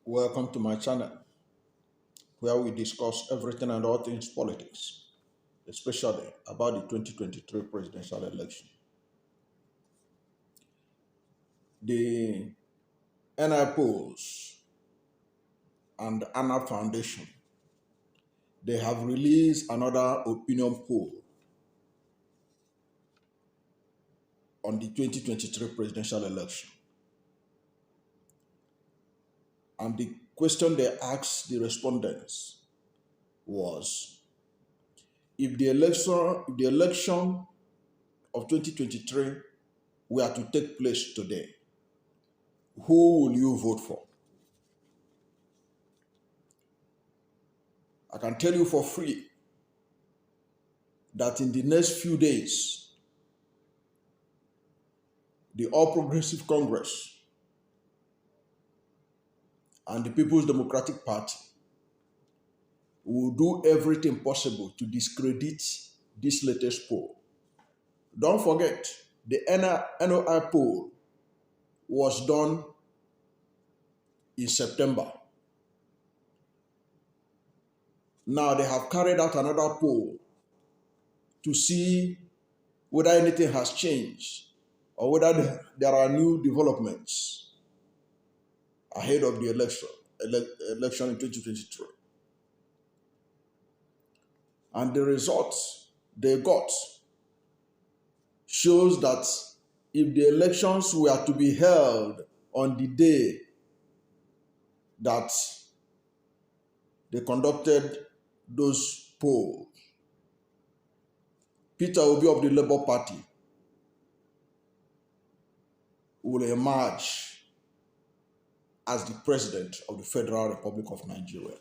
Welcome to my channel, where we discuss everything and all things politics, especially about the 2023 presidential election. The NOI Polls and ANAP Foundation, they have released another opinion poll on the 2023 presidential election. And the question they asked the respondents was, if the election of 2023 were to take place today, who will you vote for? I can tell you for free that in the next few days, the All Progressive Congress and the People's Democratic Party will do everything possible to discredit this latest poll. Don't forget, the NOI poll was done in September. Now they have carried out another poll to see whether anything has changed or whether there are new developments ahead of the election in 2023. And the results they got shows that if the elections were to be held on the day that they conducted those polls, Peter Obi of the Labour Party will emerge as the President of the Federal Republic of Nigeria.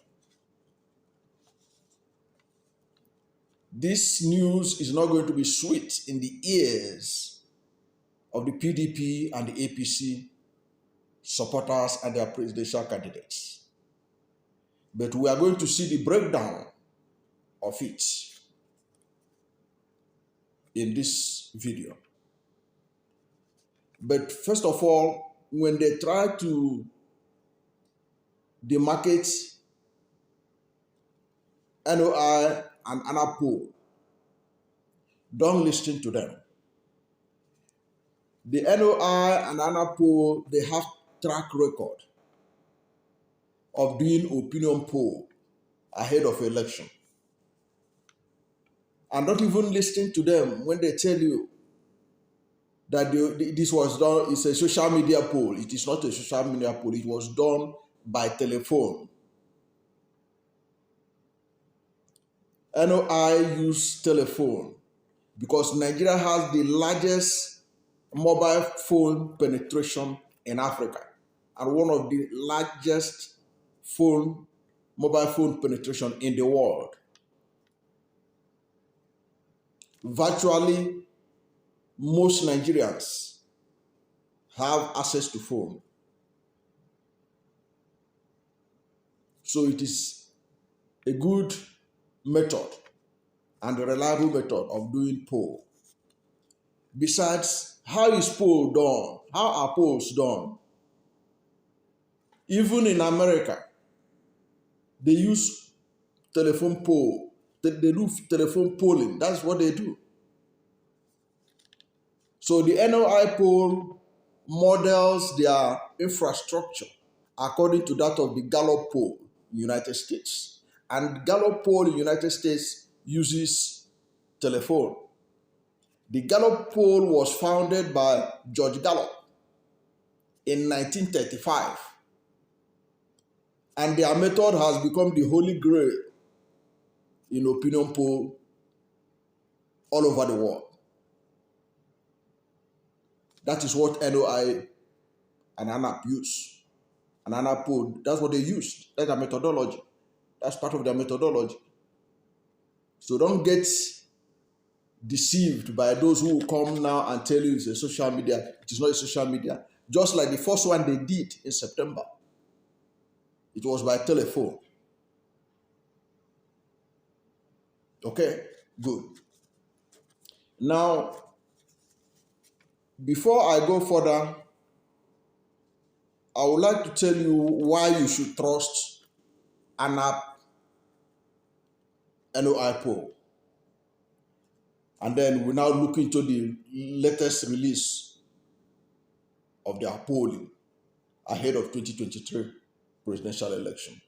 This news is not going to be sweet in the ears of the PDP and the APC supporters and their presidential candidates. But we are going to see the breakdown of it in this video. But first of all, when they try to demarcate NOI and ANAP poll, don't listen to them. The NOI and ANAP poll, they have track record of doing opinion poll ahead of election. And don't even listen to them when they tell you that this was done, it's a social media poll. It is not a social media poll. It was done by telephone. NOI use telephone because Nigeria has the largest mobile phone penetration in Africa and one of the largest mobile phone penetration in the world. Virtually most Nigerians have access to phone. So it is a good method and a reliable method of doing poll. Besides, how is poll done? How are polls done? Even in America, they use telephone poll. They do telephone polling. That's what they do. So the NOI poll models their infrastructure according to that of the Gallup poll in the United States. And Gallup poll in the United States uses telephone. The Gallup poll was founded by George Gallup in 1935. And their method has become the holy grail in opinion poll all over the world. That is what NOI and ANAP use. And ANAP poll, that's what they used. That's their methodology. That's part of their methodology. So don't get deceived by those who will come now and tell you it's a social media. It is not a social media. Just like the first one they did in September. It was by telephone. Okay, good. Now, before I go further, I would like to tell you why you should trust ANAP NOI Poll. And then we now look into the latest release of their polling ahead of 2023 presidential election.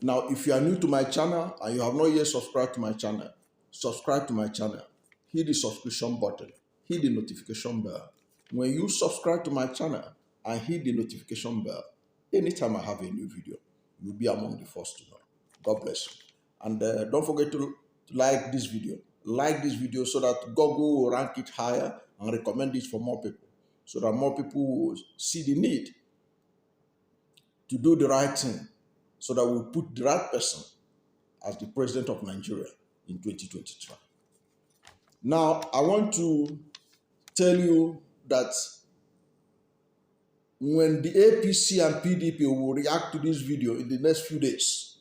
Now, if you are new to my channel and you have not yet subscribed to my channel, subscribe to my channel. Hit the subscription button, hit the notification bell. When you subscribe to my channel and hit the notification bell, anytime I have a new video, you'll be among the first to know. God bless you. And don't forget to like this video. Like this video so that Google will rank it higher and recommend it for more people, so that more people will see the need to do the right thing, so that we put the right person as the president of Nigeria in 2023. Now, I want to tell you that when the APC and PDP will react to this video in the next few days,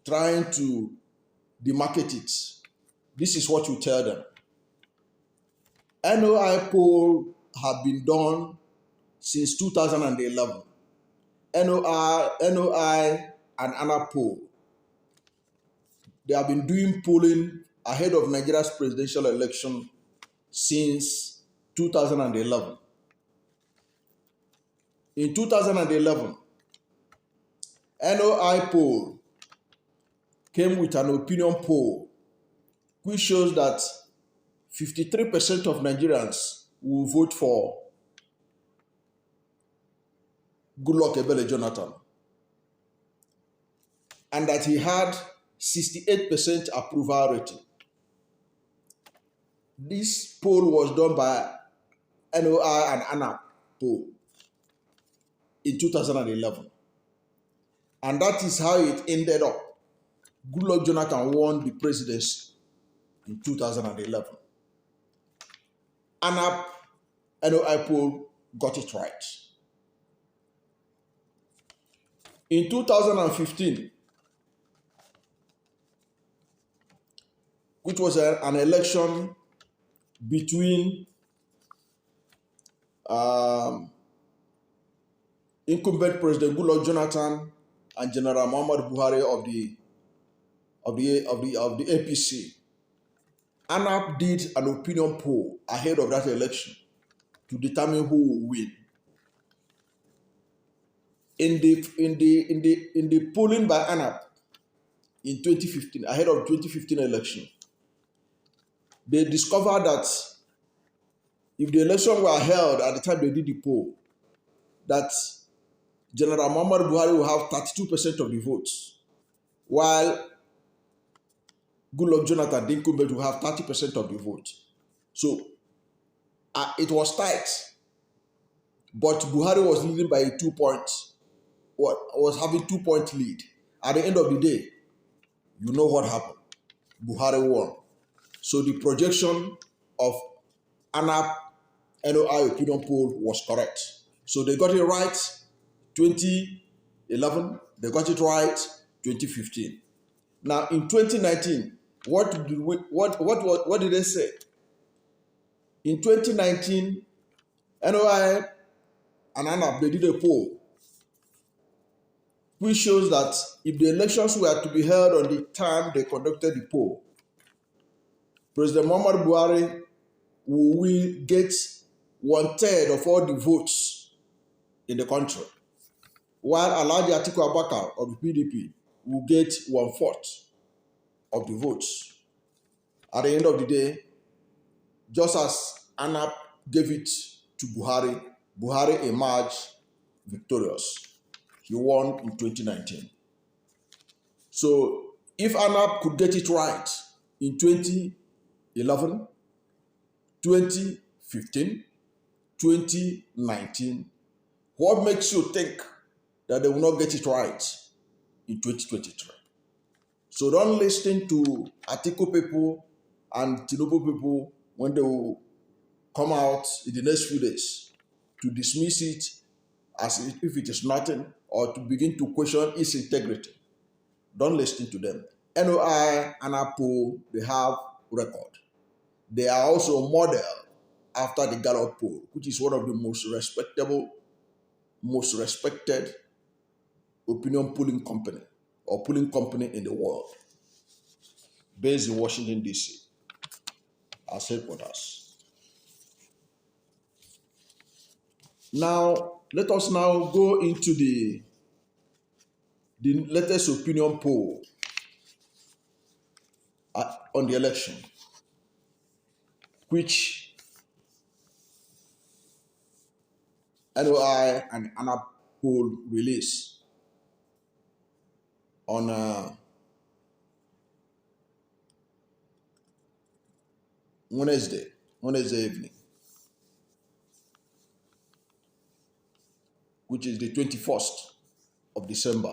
trying to demarcate it, this is what you tell them. NOI poll have been done since 2011. NOI and ANAP poll, they have been doing polling ahead of Nigeria's presidential election since 2011. In 2011, NOI poll came with an opinion poll which shows that 53% of Nigerians will vote for Goodluck Ebele Jonathan, and that he had 68% approval rating. This poll was done by NOI and ANAP poll in 2011. And that is how it ended up. Goodluck Jonathan won the presidency in 2011. ANAP NOI poll got it right. In 2015, which was an election between incumbent President Goodluck Jonathan and General Muhammadu Buhari of the APC, ANAP did an opinion poll ahead of that election to determine who will win. In the polling by ANAP in 2015, ahead of 2015 election, they discovered that if the election were held at the time they did the poll, that General Muhammadu Buhari will have 32% of the votes, while Goodluck Jonathan, the incumbent, will have 30% of the vote. So it was tight, but Buhari was leading by 2 points, was having 2 point lead. At the end of the day, you know what happened. Buhari won. So the projection of ANAP NOI opinion poll was correct. So they got it right 2011, they got it right 2015. Now in 2019, what did they say? In 2019, NOI and ANAP, they did a poll which shows that if the elections were to be held on the time they conducted the poll, President Muhammadu Buhari will get 1/3 of all the votes in the country, while Alhaji Atiku Abubakar of the PDP will get 1/4 of the votes. At the end of the day, just as ANAP gave it to Buhari, Buhari emerged victorious. He won in 2019. So if ANAP could get it right in 2011, 2015, 2019, what makes you think that they will not get it right in 2023? So don't listen to Atiku people and Tinubu people when they will come out in the next few days to dismiss it as if it is nothing, or to begin to question its integrity. Don't listen to them. NOI and ANAP, they have record. They are also model after the Gallup poll, which is one of the most respected opinion polling company or polling company in the world, based in Washington, D.C. as headquarters. Now, let us now go into the latest opinion poll on the election, which NOI and ANAP Poll released on Wednesday evening, which is the 21st of December,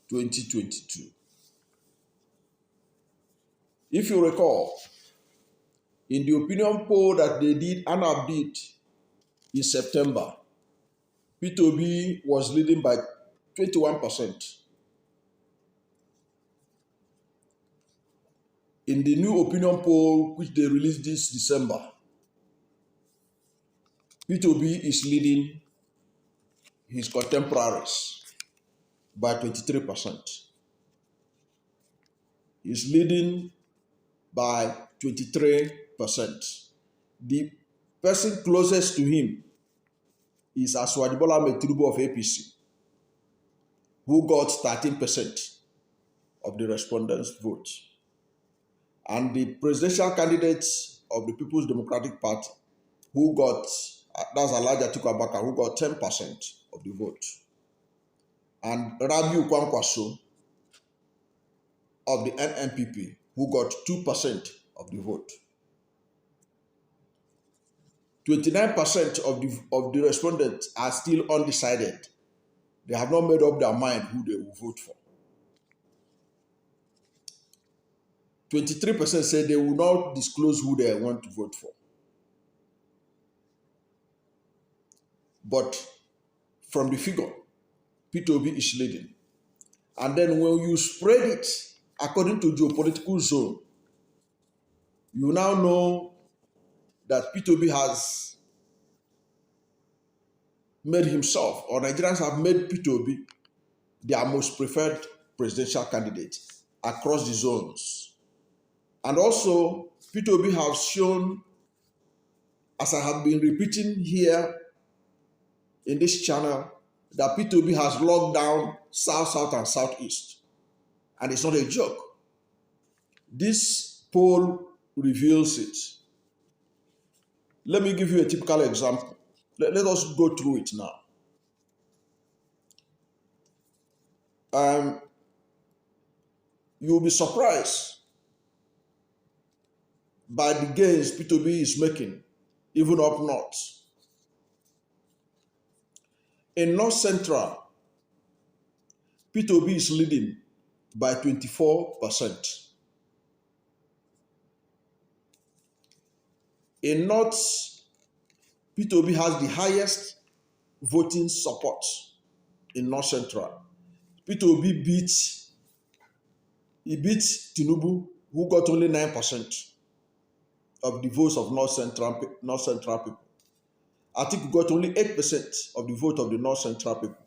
2022. If you recall, in the opinion poll that ANAP did in September, Peter Obi was leading by 21%. In the new opinion poll, which they released this December, Peter Obi is leading his contemporaries by 23%. He's leading by 23%. The person closest to him is Asiwaju Bola Tinubu of APC, who got 13% of the respondents' vote. And the presidential candidate of the People's Democratic Party, who got, that's Alhaji Atiku Abubakar, who got 10% of the vote. And Rabiu Kwankwaso of the NNPP, who got 2% of the vote. 29% of the respondents are still undecided. They have not made up their mind who they will vote for. 23% say they will not disclose who they want to vote for. But from the figure, Peter Obi is leading. And then when you spread it according to geopolitical zone, you now know that Peter Obi has made himself, or Nigerians have made Peter Obi their most preferred presidential candidate across the zones. And also, Peter Obi has shown, as I have been repeating here in this channel, that Peter Obi has locked down South, South, and Southeast. And it's not a joke. This poll reveals it. Let me give you a typical example. Let us go through it now. You'll be surprised by the gains Peter Obi is making, even up north. In North Central, Peter Obi is leading by 24%. In North, Peter Obi has the highest voting support in North Central. Peter Obi beat Tinubu, who got only 9% of the votes of North Central people. Atiku got only 8% of the vote of the North Central people.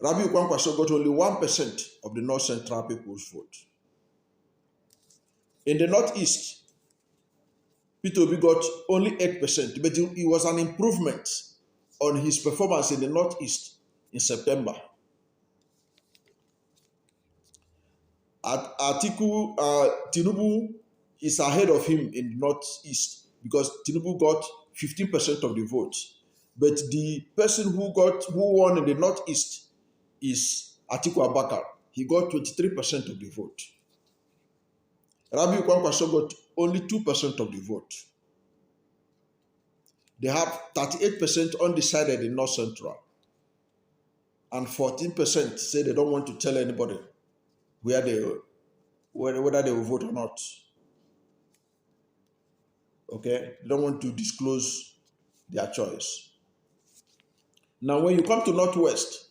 Rabiu Kwankwaso got only 1% of the North Central people's vote. In the Northeast, Peter Obi got only 8%, but it was an improvement on his performance in the Northeast in September. Tinubu is ahead of him in the Northeast because Tinubu got 15% of the vote. But the person who won in the Northeast is Atiku Abubakar. He got 23% of the vote. Rabiu Kwankwaso got only 2% of the vote. They have 38% undecided in North Central. And 14% say they don't want to tell anybody whether they will vote or not. Okay? They don't want to disclose their choice. Now, when you come to Northwest,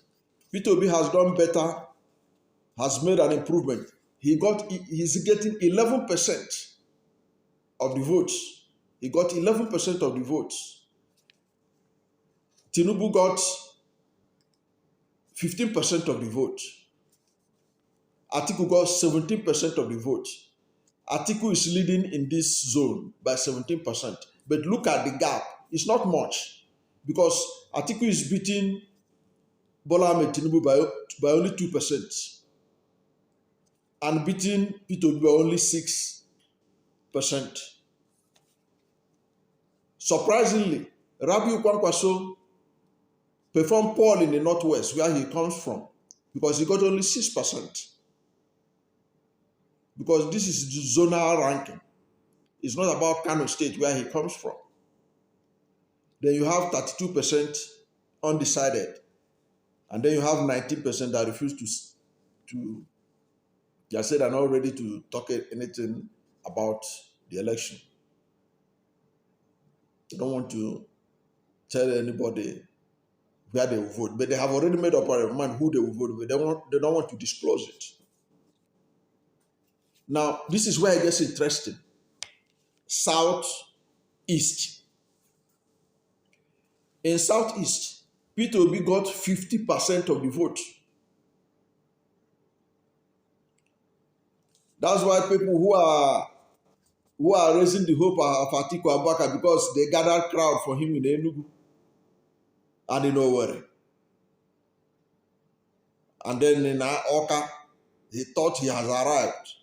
Peter Obi has done better, has made an improvement. He's getting 11% of the votes. He got 11% of the votes. Tinubu got 15% of the vote. Atiku got 17% of the vote. Atiku is leading in this zone by 17%. But look at the gap. It's not much because Atiku is beating Bola Ahmed Tinubu by only 2% and beating Peter Obi by only 6%. Surprisingly, Rabiu Kwankwaso performed poll in the Northwest where he comes from because he got only 6%. Because this is the zonal ranking. It's not about Kano State where he comes from. Then you have 32% undecided. And then you have 19% that refuse to they said they're not ready to talk anything about the election. They don't want to tell anybody where they will vote, but they have already made up their mind who they will vote with. They don't want to disclose it. Now, this is where it gets interesting. Southeast. In Southeast, Peter Obi got 50% of the vote. That's why people who are raising the hope of Atiku Abubakar because they gathered crowd for him in Enugu and in Owerri. And then in Oka, he thought he has arrived.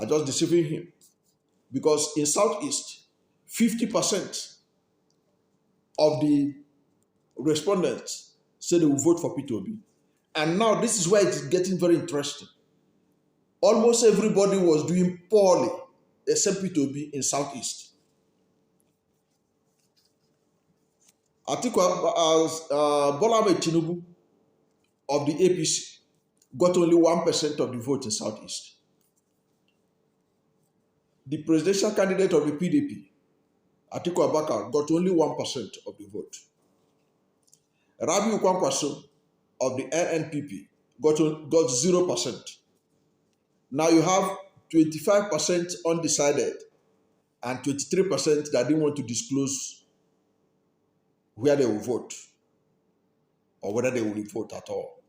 I just deceiving him. Because in Southeast, 50% of the respondents said they will vote for Peter Obi. And now this is where it is getting very interesting. Almost everybody was doing poorly except Peter Obi in Southeast. Bola Ahmed Tinubu of the APC got only 1% of the vote in Southeast. The presidential candidate of the PDP, Atiku Abubakar, got only 1% of the vote. Rabiu Kwankwaso of the NNPP got 0%. Now you have 25% undecided and 23% that didn't want to disclose where they will vote or whether they will vote at all.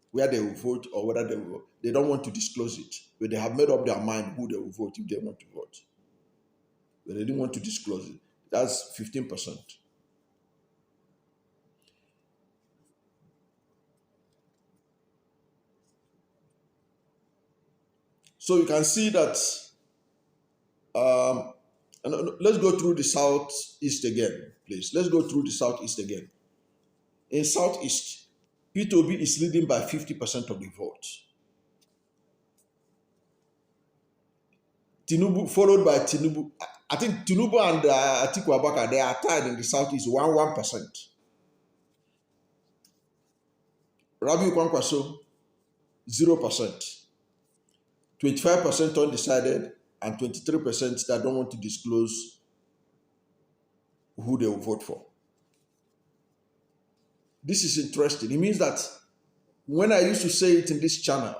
Where they will vote or whether they will vote. They don't want to disclose it, but they have made up their mind who they will vote if they want to vote. But they didn't want to disclose it. That's 15%. So you can see that, let's go through the Southeast again, please. Let's go through the Southeast again. In Southeast, Peter Obi is leading by 50% of the vote. Tinubu, followed by Tinubu. I think Tinubu and Atiku Abubakar, they are tied in the Southeast, 1%. Rabiu Kwankwaso, 0%. 25% undecided, and 23% that don't want to disclose who they will vote for. This is interesting. It means that when I used to say it in this channel,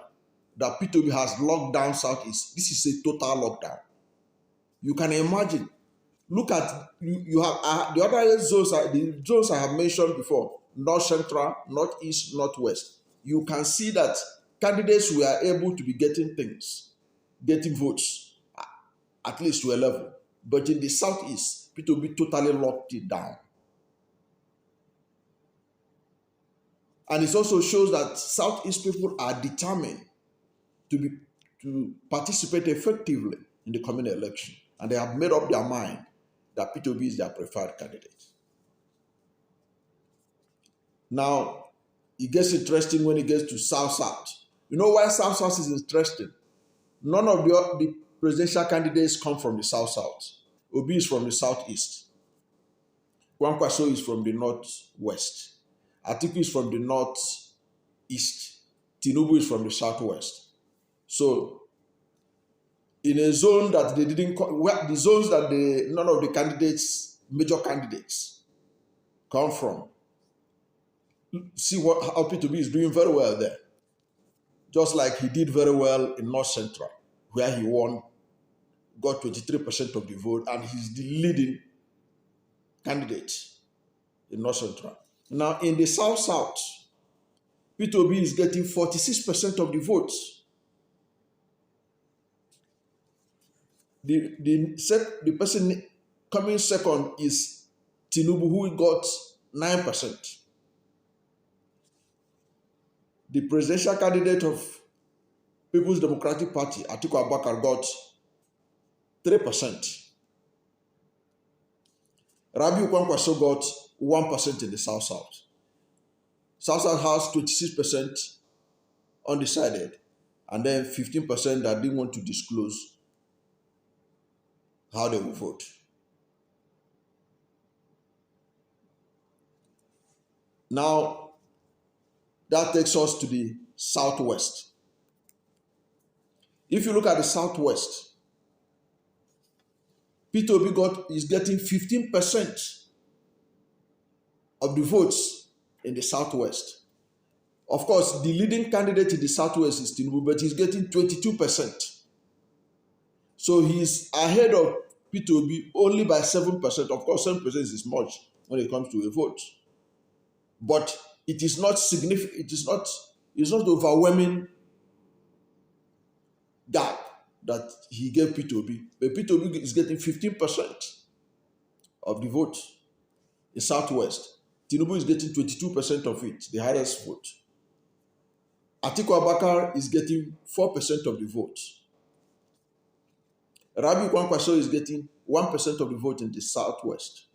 that Peter Obi has locked down Southeast, this is a total lockdown. You can imagine. Look at, you have the other zones, the zones I have mentioned before, North Central, Northeast, Northwest. You can see that candidates were able to be getting votes, at least to a level. But in the Southeast, Peter Obi totally locked it down. And it also shows that Southeast people are determined to participate effectively in the coming election. And they have made up their mind that Peter Obi is their preferred candidate. Now, it gets interesting when it gets to South-South. You know why South-South is interesting? None of the presidential candidates come from the South-South. Obi is from the Southeast. Kwankwaso is from the Northwest. Atiku is from the Northeast. Tinubu is from the Southwest. So, in a zone that they didn't, the zones that none of the candidates, major candidates, come from, see how Peter Obi is doing very well there. Just like he did very well in North Central, where he won got 23% of the vote, and he's the leading candidate in North Central. Now, in the South, Peter Obi is getting 46% of the votes. The person coming second is Tinubu, who got 9%. The presidential candidate of People's Democratic Party, Atiku Abubakar, got 3%. Rabiu Kwankwaso got 1% in the South. South has 26% undecided, and then 15% that didn't want to disclose how they will vote. Now, that takes us to the Southwest. If you look at the Southwest, Peter Obi is getting 15% of the votes in the Southwest. Of course, the leading candidate in the Southwest is Tinubu, but he's getting 22%. So he's ahead of Peter Obi only by 7%. Of course, 7% is much when it comes to a vote. But it is not significant, it's not overwhelming gap that he gave Peter Obi. But Peter Obi is getting 15% of the vote in Southwest. Tinubu is getting 22% of it, the highest vote. Atiku Abubakar is getting 4% of the vote. Rabiu Kwankwaso is getting 1% of the vote in the Southwest.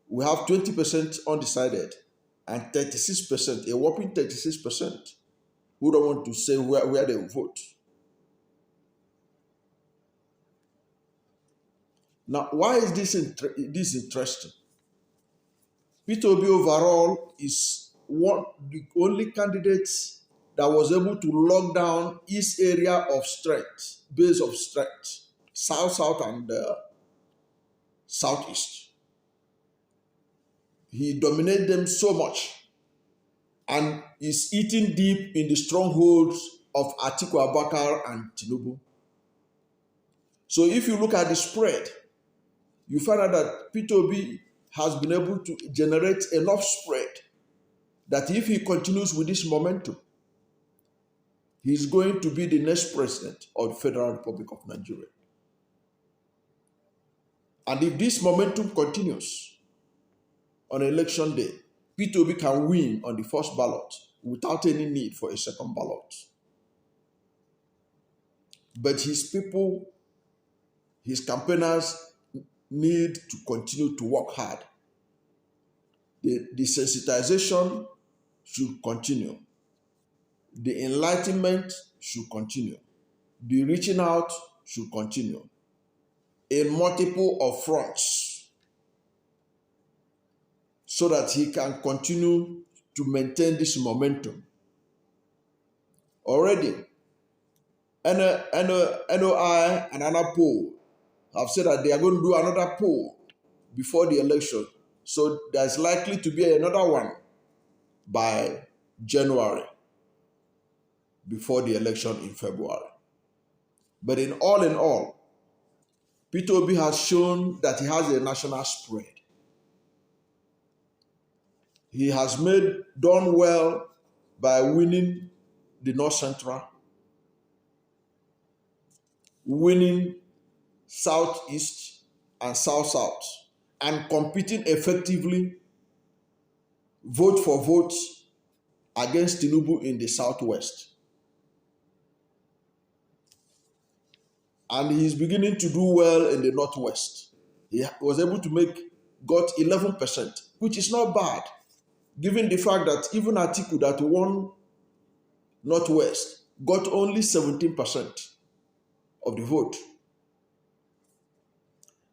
We have 20% undecided and 36%, a whopping 36%, who don't want to say where they will vote. Now, why is this interesting? Peter Obi overall is the only candidate that was able to lock down his area of strength, base of strength, South, and Southeast. He dominated them so much and is eating deep in the strongholds of Atiku Abubakar and Tinubu. So if you look at the spread, you find out that Peter Obi has been able to generate enough spread that if he continues with this momentum, he's going to be the next president of the Federal Republic of Nigeria. And if this momentum continues on election day, Peter Obi can win on the first ballot without any need for a second ballot. But his people, his campaigners, need to continue to work hard. The sensitization should continue. The enlightenment should continue. The reaching out should continue in multiple of fronts so that he can continue to maintain this momentum. Already, NOI and ANAP Poll have said that they are going to do another poll before the election. So there's likely to be another one by January before the election in February. But in all, Peter Obi has shown that he has a national spread. He has done well by winning the North Central, winning Southeast and South, and competing effectively vote for vote against Tinubu in the Southwest. And he's beginning to do well in the Northwest. He was able to got 11%, which is not bad, given the fact that even Atiku that won Northwest got only 17% of the vote.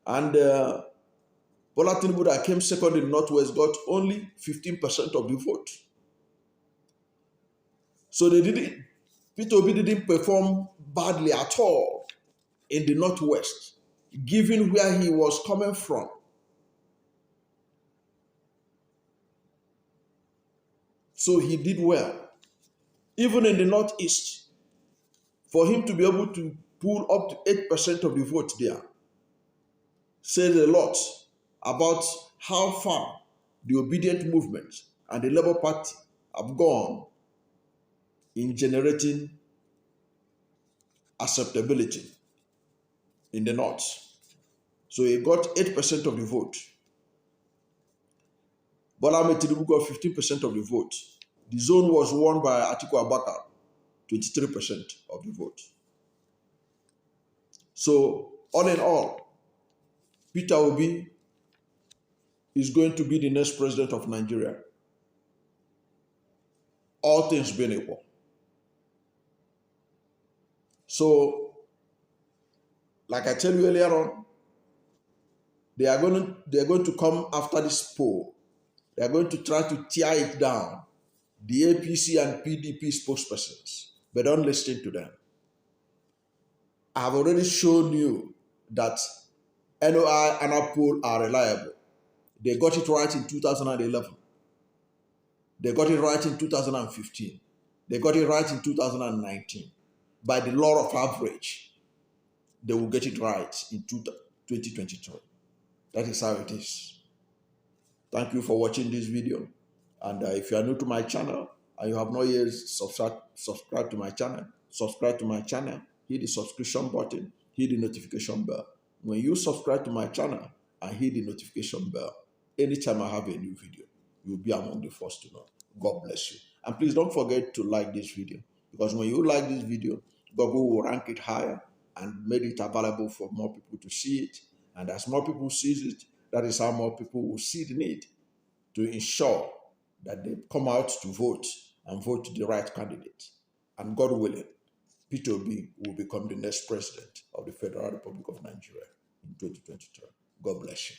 And Bola Tinubu that came second in Northwest got only 15% of the vote. So Peter Obi didn't perform badly at all in the Northwest, given where he was coming from. So he did well. Even in the Northeast, for him to be able to pull up to 8% of the vote there says a lot about how far the obedient movement and the Labour Party have gone in generating acceptability in the North. So he got 8% of the vote. Bola Tinubu got 15% of the vote. The zone was won by Atiku Abubakar, 23% of the vote. So all in all, Peter Obi is going to be the next president of Nigeria. All things being equal. So, like I tell you earlier on, they are going to come after this poll. They are going to try to tear it down. The APC and PDP spokespersons, but don't listen to them. I have already shown you that NOI and ANAP Poll are reliable. They got it right in 2011. They got it right in 2015. They got it right in 2019. By the law of average, they will get it right in 2023. That is how it is. Thank you for watching this video. And if you are new to my channel and you have not yet subscribed to my channel, subscribe to my channel, hit the subscription button, hit the notification bell. When you subscribe to my channel and hit the notification bell, anytime I have a new video, you'll be among the first to know. God bless you. And please don't forget to like this video, because when you like this video, Google will rank it higher and make it available for more people to see it. And as more people see it, that is how more people will see the need to ensure that they come out to vote and vote the right candidate. And God willing, Peter Obi will become the next president of the Federal Republic of Nigeria in 2023. God bless you.